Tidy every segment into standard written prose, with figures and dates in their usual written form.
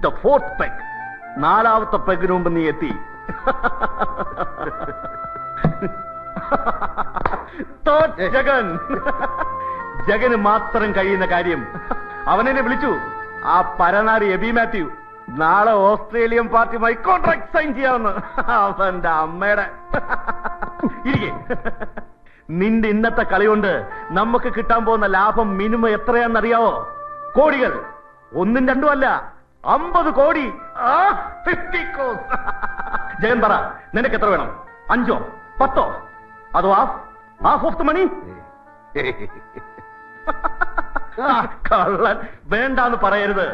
The fourth peg. നാലാമത്തെ പെഗിന് മുമ്പ് നീ എത്തി. ജഗൻ, ജഗന് മാത്രം കഴിയുന്ന കാര്യം. അവനെന്നെ വിളിച്ചു, ആ പരനാരി എബി മാത്യു നാളെ ഓസ്ട്രേലിയൻ പാർട്ടിയുമായി കോൺട്രാക്ട് സൈൻ ചെയ്യാമെന്ന്. അവന്റെ അമ്മയുടെ ഇരിക്കെ. നിന്റെ ഇന്നത്തെ കളി കൊണ്ട് നമുക്ക് കിട്ടാൻ പോകുന്ന ലാഭം മിനിമം എത്രയാണെന്നറിയാവോ? കോടികൾ. ഒന്നും രണ്ടും അല്ല, 50 കോടി. 50 crores. ജഗൻ പറ, നിനക്ക് എത്ര വേണം? 5 10 അതോ ഹാഫ് ഓഫ് ദ മണി? കള്ളൻ, വേണ്ടാന്ന് പറയരുത്.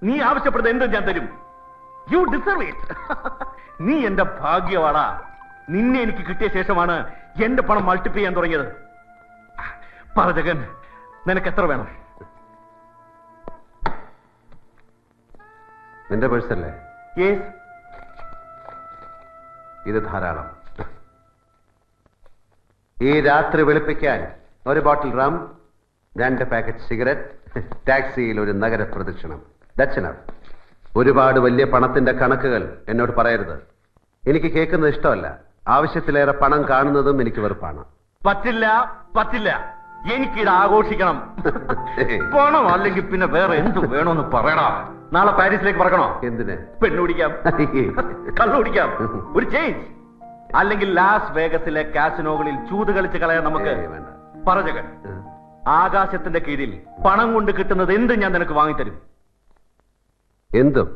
നീ ആവശ്യപ്പെടുന്നത് എന്തും ഞാൻ തരും. U deserve it. നീ എന്റെ ഭാഗ്യവാടാ. നിന്നെ എനിക്ക് കിട്ടിയ ശേഷമാണ് എന്റെ പണം മൾട്ടിപ്ലൈ ചെയ്യാൻ തുടങ്ങിയത്. പറ ജഗൻ, നിനക്ക് എത്ര വേണം? നിന്റെ പേഴ്സല്ലേ? യെസ്. ഇത് ധാരാളം. ഈ രാത്രി വെളുപ്പിക്കാൻ ഒരു ബോട്ടിൽ റം, 2 പാക്കറ്റ് സിഗരറ്റ്, ടാക്സിയിൽ ഒരു നഗര പ്രദക്ഷിണം. That's enough. ഒരുപാട് വലിയ പണത്തിന്റെ കണക്കുകൾ എന്നോട് പറയരുത്. എനിക്ക് കേൾക്കുന്നത് ഇഷ്ടമല്ല. ആവശ്യത്തിലേറെ പണം കാണുന്നതും എനിക്ക് വെറുപ്പാണ്. പറ്റില്ല, പറ്റില്ല. എനിക്കിത് ആഘോഷിക്കണം. പണം അല്ലെങ്കിൽ പിന്നെ വേറെ എന്ത് വേണമെന്ന് പറയണോ? നാളെ പാരീസിലേക്ക് പറക്കണോ? എന്തിന്? പെണ്ണു കുടിക്കാം, കള്ളു കുടിക്കാം, ഒരു ചേഞ്ച്. അല്ലെങ്കിൽ ലാസ് വേഗസിലെ കാസിനോകളിൽ ചൂത് കളിച്ച് കളയാൻ നമുക്ക്. പറ ജഗൻ, ആകാശത്തിന്റെ കീഴിൽ പണം കൊണ്ട് കിട്ടുന്നത് എന്തും ഞാൻ നിനക്ക് വാങ്ങിത്തരും. എന്തും?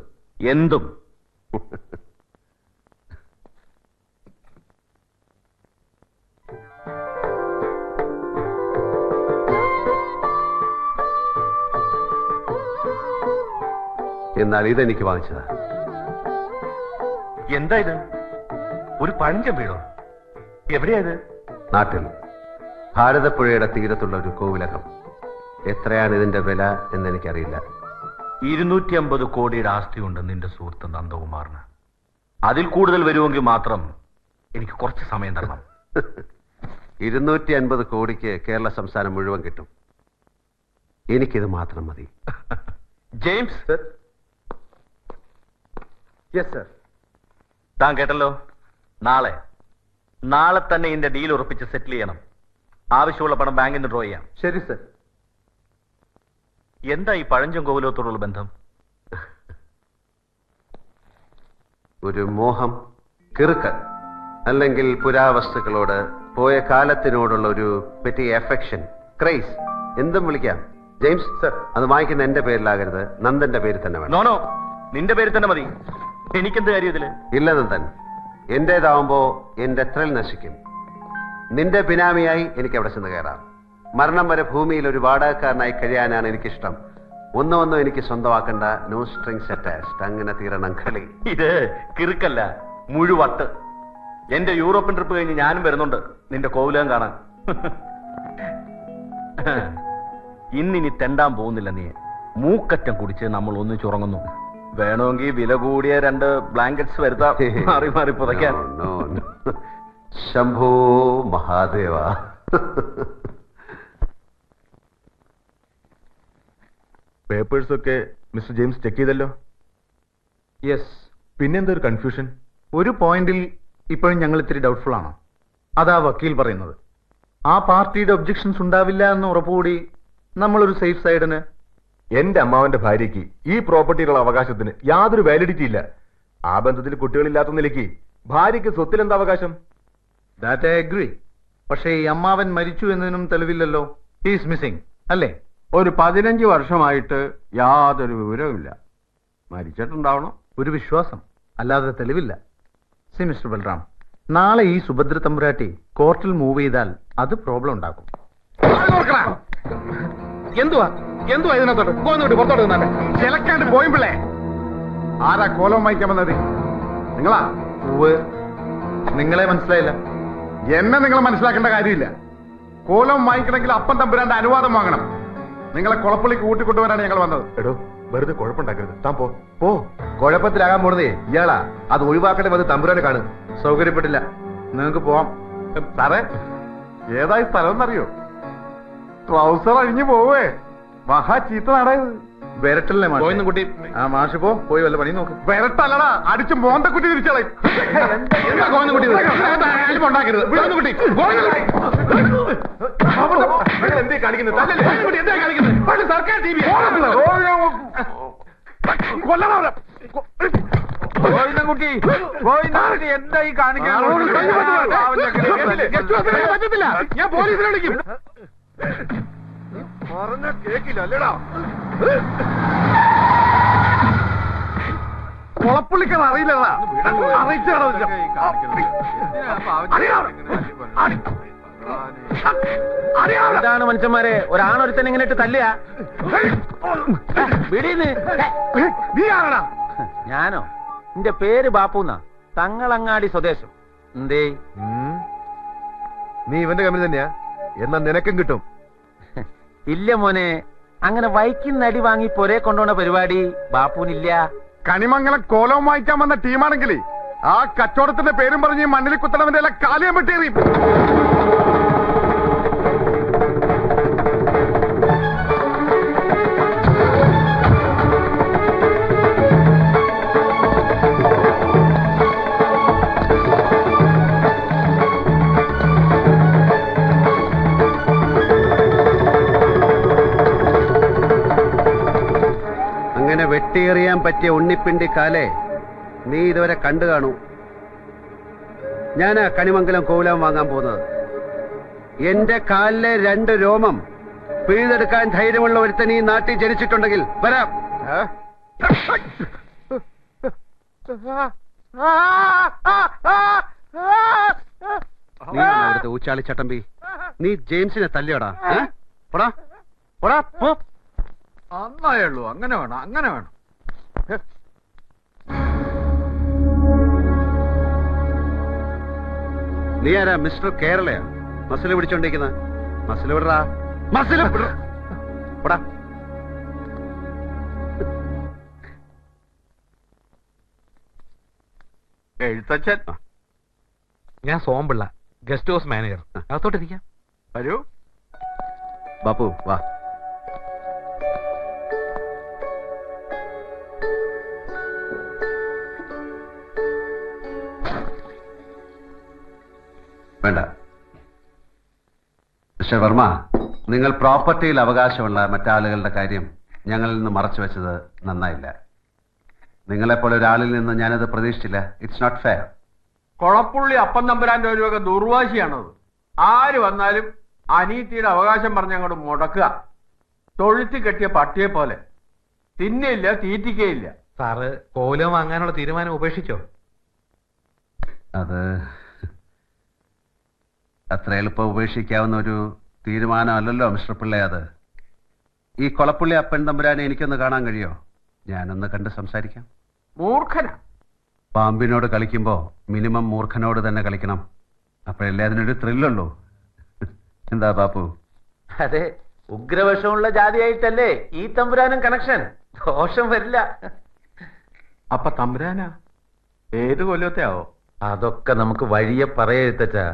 എന്തും. എന്നാൽ ഇതെനിക്ക് വാങ്ങിച്ചതാ. എന്താ ഇത്? ഒരു പഴഞ്ചൻ വീടോ? എവിടെയാ ഇത്? നാട്ടിൽ, ഭാരതപ്പുഴയുടെ തീരത്തുള്ള ഒരു കോവിലകം. എത്രയാണ് ഇതിന്റെ വില എന്ന് എനിക്കറിയില്ല. 250 കോടിയുടെ ആസ്തിയുണ്ട് നിന്റെ സുഹൃത്ത് നന്ദകുമാറിന്. അതിൽ കൂടുതൽ വരുമെങ്കിൽ മാത്രം എനിക്ക് കുറച്ച് സമയം തരണം. 250 കോടിക്ക് കേരള സംസ്ഥാനം മുഴുവൻ കിട്ടും. എനിക്കിത് മാത്രം മതി. James sir. Yes sir. താൻ കേട്ടല്ലോ. നാളെ തന്നെ ഇതിന്റെ ഡീൽ ഉറപ്പിച്ച് സെറ്റിൽ ചെയ്യണം. ആവശ്യമുള്ള പണം ബാങ്കിൽ നിന്ന് ഡ്രോ ചെയ്യാം. ശരി സർ. എന്താ ഈ പഴഞ്ചൻ കോവിലത്തോടുള്ള ബന്ധം? ഒരു മോഹം, കിറുക്കൻ, അല്ലെങ്കിൽ പുരാവസ്തുക്കളോട്, പോയ കാലത്തിനോടുള്ള ഒരു പെറ്റി എഫെക്ഷൻ, ക്രൈസ്, എന്തും വിളിക്കാം. ജെയിംസ് സർ, അത് വാങ്ങിക്കുന്ന എന്റെ പേരിലാകരുത്, നന്ദന്റെ പേരിൽ തന്നെ വേണം. നോനോ, നിന്റെ പേരിൽ തന്നെ മതി. എനിക്കെന്ത് കാര്യം ഇതില്? ഇല്ല നന്ദൻ, എന്റേതാവുമ്പോ എന്റെ ത്രിൽ നശിക്കും. നിന്റെ ബിനാമിയായി എനിക്ക് അവിടെ ചെന്ന് കയറാം. മരണം വരെ ഭൂമിയിൽ ഒരു വാടകക്കാരനായി കഴിയാനാണ് എനിക്കിഷ്ടം. ഒന്നും എനിക്ക് സ്വന്തമാക്കണ്ട. No strings attached. അങ്ങനെ തീരണം കളി. ഇത് കിറുക്കല്ല, മുഴുവട്ട്. എന്റെ യൂറോപ്യൻ ട്രിപ്പ് കഴിഞ്ഞ് ഞാനും വരുന്നുണ്ട് നിന്റെ കോവിലകം കാണാൻ. ഇന്നിനി തെണ്ടാൻ പോകുന്നില്ല നീ. മൂക്കറ്റം കുടിച്ച് നമ്മൾ ഒന്നിച്ചുറങ്ങുന്നു. വേണമെങ്കിൽ വില കൂടിയ 2 ബ്ലാങ്കറ്റ്സ് വരുത്താം, മാറി മാറി പുതയ്ക്കാൻ. ശംഭോ മഹാദേവ. പേപ്പേഴ്സ് ഒക്കെ മിസ്റ്റർ ജെയിംസ് ചെക്ക് ചെയ്തല്ലോ? യെസ്. പിന്നെന്താ ഒരു കൺഫ്യൂഷൻ? ഒരു പോയിന്റിൽ ഇപ്പോഴും ഞങ്ങൾ ഇത്തിരി ഡൗട്ട്ഫുൾ ആണ്. അതാ വക്കീൽ പറയുന്നത്. ആ പാർട്ടിയുടെ ഒബ്ജക്ഷൻസ് ഉണ്ടാവില്ല എന്ന് ഉറപ്പുകൂടി നമ്മളൊരു സേഫ് സൈഡിന്. എന്റെ അമ്മാവന്റെ ഭാര്യയ്ക്ക് ഈ പ്രോപ്പർട്ടിയിലുള്ള അവകാശത്തിന് യാതൊരു വാലിഡിറ്റി ഇല്ല. ആ ബന്ധത്തിൽ കുട്ടികളില്ലാത്ത നിലയ്ക്ക് ഭാര്യയ്ക്ക് സ്വത്തിൽ എന്താ അവകാശം? That I agree. പക്ഷേ ഈ അമ്മാവൻ മരിച്ചു എന്നതിനും തെളിവില്ലല്ലോ. ഹീസ് മിസ്സിംഗ് അല്ലേ? ഒരു 15 വർഷമായിട്ട് യാതൊരു വിവരവുമില്ല. മരിച്ചിട്ടുണ്ടാവണം. ഒരു വിശ്വാസം, അല്ലാതെ തെളിവില്ല. സി മിസ്റ്റർ ബൽറാം, നാളെ ഈ സുഭദ്ര തമ്പുരാട്ടി കോർട്ടിൽ മൂവ് ചെയ്താൽ അത് പ്രോബ്ലം ഉണ്ടാക്കും. എന്തുവാ ഇതിനകത്തോട്ട് പോന്നോട്ട് പുറത്തോട്ട് നിന്നാട്ടെ. ചിലക്കാണ്ട് പോയിമ്പിള്ളേ. ആരാ കോലം വായിക്കാൻ വന്നത്? നിങ്ങളാ? നിങ്ങളെ മനസ്സിലായില്ല. എന്നെ നിങ്ങൾ മനസ്സിലാക്കേണ്ട കാര്യമില്ല. കോലം വാങ്ങിക്കണമെങ്കിൽ അപ്പം തമ്പുരാന്റെ അനുവാദം വാങ്ങണം. നിങ്ങളെ കുളപ്പള്ളിക്ക് കൂട്ടിക്കൊണ്ടുവരാണ് ഞങ്ങൾ വന്നത്. എടോ, വെറുതെ കുഴപ്പമുണ്ടാക്കരുത്. താൻ പോ. കുഴപ്പത്തിലാകാൻ പോണതേ ഇയാളാ. അത് ഒഴിവാക്കട്ടെ. വന്ന് തമ്പുരാനെ കാണും. സൗകര്യപ്പെട്ടില്ല. നിങ്ങൾക്ക് പോവാം. സാറേ, ഏതായി സ്ഥലം എന്നറിയോ? ട്രൗസർ അഴിഞ്ഞു പോവേ മഹാ ചീത്ത നാടായത്. വരട്ടല്ലേ മാഷ്? കുട്ടി ആ മാഷ് പോയി വല്ല പണി നോക്ക്. വരട്ടല്ലടാ, അടിച്ച് മോന്തക്കുറ്റി തിരിച്ചളയും. എന്തേ കാണിക്കുന്നത്? സർക്കാർ ടി വി കുട്ടി എന്തായി കാണിക്കാൻ? ഞാൻ പോലീസിനെ വിളിക്കും. പറഞ്ഞ കേക്കില്ല അല്ലേടാ. കുളപ്പുള്ളിക്കത് അറിയില്ലടാ, അറിയിച്ചാടാ. എന്താണ് മനുഷ്യന്മാരെ, ഒരാണൊരുത്തൻ ഇങ്ങനെ ഇട്ട് തല്ലുക? നീ ആരാടാ? ഞാനോ? എന്റെ പേര് ബാപ്പുന്നാ, തങ്ങളങ്ങാടി സ്വദേശം. എന്തേ? നീ ഇവന്റെ കമ്പനി തന്നെയാ? എന്നാ നിനക്കും കിട്ടും. ഇല്ല മോനെ, അങ്ങനെ വൈക്കുന്നടി വാങ്ങി പൊരെ കൊണ്ടുപോണ പരിപാടി ബാപ്പുവിനില്ല. കണിമംഗലം കോലവും വായിക്കാൻ വന്ന ടീമാണെങ്കിൽ ആ കച്ചവടത്തിന്റെ പേരും പറഞ്ഞ് മണ്ണിൽ കുത്തണവന്റെ എല്ലാം കാലിയാൻ വെട്ടിയേറി. അങ്ങനെ വെട്ടിയെറിയാൻ പറ്റിയ ഉണ്ണിപ്പിണ്ടി കാലേ നീ ഇതുവരെ കണ്ടു കാണൂ. ഞാനാ കണിമംഗലം കോലം വാങ്ങാൻ പോകുന്നത്. എന്റെ കാലിലെ 2 രോമം പിഴുതെടുക്കാൻ ധൈര്യമുള്ള ഒരുത്തൻ ഈ നാട്ടിൽ ജനിച്ചിട്ടുണ്ടെങ്കിൽ വരാം. നീ അവിടുത്തെ ഊച്ചാളി ചട്ടമ്പി, നീ ജെയിംസിനെ തല്ലിയോടാ? അന്നായുള്ളൂ. അങ്ങനെ വേണം, അങ്ങനെ വേണം. നീ ആരാ? മിസ്റ്റർ കേരളയാ മസിൽ പിടിച്ചോണ്ടിരിക്കുന്നത്? മസിൽ വിടറാ, മസിൽ വിടാ. എഴുത്തച്ഛൻ, ഞാൻ സോമ്പിള്ള, ഗസ്റ്റ് ഹൗസ് മാനേജർ. അകത്തോട്ടിരിക്കാം. വരൂ. ബാപ്പു വാ. വേണ്ട മിസ്റ്റർ വർമ്മ, നിങ്ങൾ പ്രോപ്പർട്ടിയിൽ അവകാശമുള്ള മറ്റാളുകളുടെ കാര്യം ഞങ്ങളിൽ നിന്ന് മറച്ചു വെച്ചത് നന്നായില്ല. നിങ്ങളെപ്പോലെ ഒരാളിൽ നിന്ന് ഞാനത് പ്രതീക്ഷിച്ചില്ല. It's not fair. കൊളപ്പുള്ളി അപ്പം തമ്പുരാന്റെ ഒരു വക ദുർവാശിയാണത്. ആര് വന്നാലും അനീതിയുടെ അവകാശം പറഞ്ഞ് അങ്ങോട്ട് മുടക്കുക. തൊഴുത്തി കെട്ടിയ പട്ടിയെ പോലെ. തിന്നില്ല, തീറ്റിക്കയില്ല. സാറ് കോലം വാങ്ങാനുള്ള തീരുമാനം ഉപേക്ഷിച്ചോ? അത് അത്ര എളുപ്പം ഉപേക്ഷിക്കാവുന്ന ഒരു തീരുമാനമല്ലല്ലോ മിസ്റ്റർ പിള്ളേ. അത് ഈ കൊളപ്പുള്ളി അപ്പൻ തമ്പുരാനെ എനിക്കൊന്ന് കാണാൻ കഴിയോ? ഞാനൊന്ന് കണ്ട് സംസാരിക്കാം. മൂർഖനാ. പാമ്പിനോട് കളിക്കുമ്പോ മിനിമം മൂർഖനോട് തന്നെ കളിക്കണം. അപ്പോഴല്ലേ അതിനൊരു ത്രില്ലുള്ളൂ. എന്താ ബാപ്പു? അതെ, ഉഗ്രവശമുള്ള ജാതിയായിട്ടല്ലേ ഈ തമ്പുരാനും കണക്ഷൻ. ദോഷം വരില്ല. അപ്പൊ തമ്പുരാനാ? ഏത് കൊല്ലത്തെ ആവോ? അതൊക്കെ നമുക്ക് വഴിയെ പറയെഴുത്തച്ചാ.